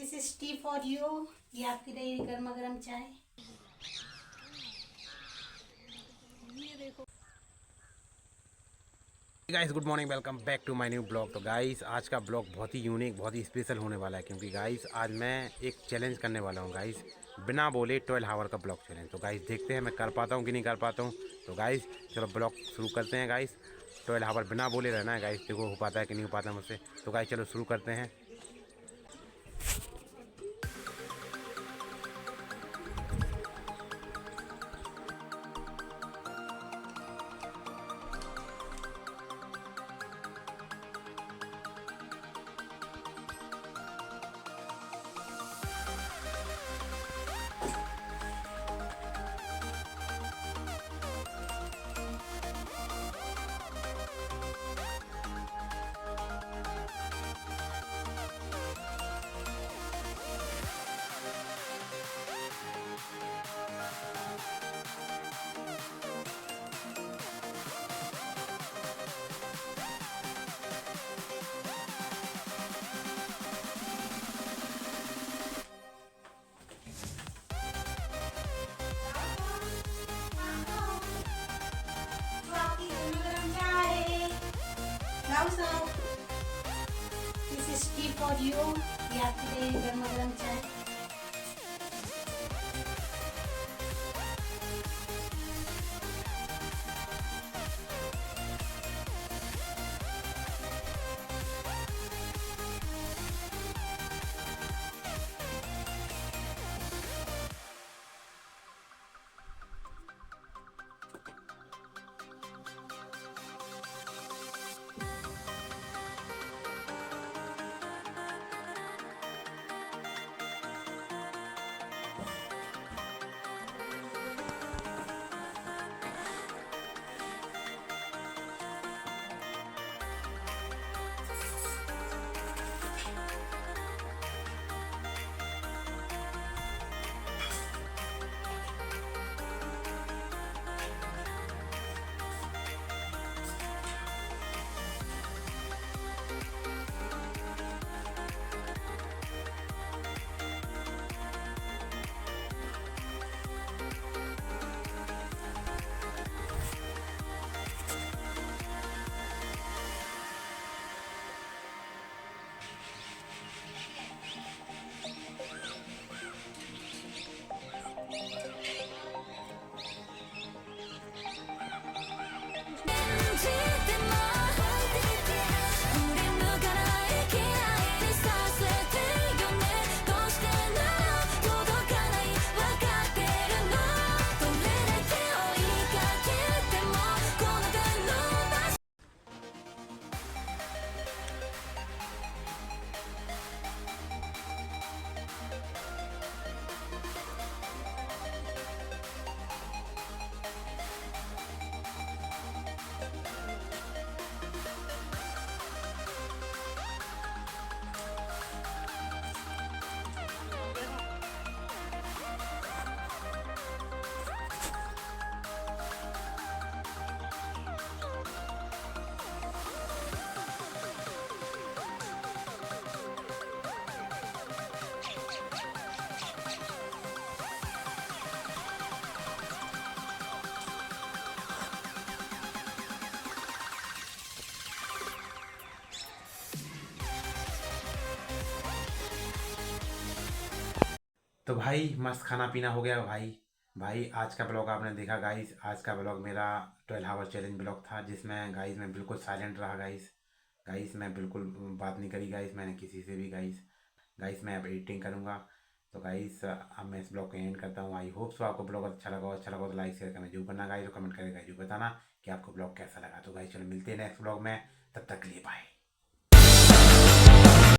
This is tea for you. ये आपकी रही गर्मा गर्म चाय। Guys good morning, welcome back to my new blog. तो गाइस आज का ब्लॉग बहुत ही यूनिक, बहुत ही स्पेशल होने वाला है, क्योंकि गाइस आज मैं एक चैलेंज करने वाला हूं गाइस, बिना बोले 12 आवर का ब्लॉग चैलेंज। तो गाइस देखते हैं मैं कर पाता हूं कि नहीं कर पाता हूं। तो गाइस चलो ब्लॉग शुरू करते हैं गाइस। 12 आवर बिना बोले रहना है गाइस, देखो हो पाता है कि नहीं हो पाता मुझसे। तो गाइस चलो शुरू करते हैं। This is tea for you. ये आपकी रही गर्मा गर्म चाय। तो भाई मस्त खाना पीना हो गया भाई। भाई आज का ब्लॉग आपने देखा गाइस, आज का ब्लॉग मेरा 12 आवर चैलेंज ब्लॉग था, जिसमें गाइस मैं बिल्कुल साइलेंट रहा गाइस। गाइस मैं बिल्कुल बात नहीं करी गाइस, मैंने किसी से भी गाइस। गाइस मैं अब एडिटिंग करूँगा। तो गाइस अब मैं इस ब्लॉग को एंड करता हूँ। आई होप सो आपको ब्लॉग अच्छा लगा तो लाइक शेयर कमेंट जरूर करना गाइस, और कमेंट करके गाइस जरूर बताना कि आपको ब्लॉग कैसा लगा। तो गाइस चलो मिलते हैं नेक्स्ट ब्लॉग में, तब तक के लिए बाय।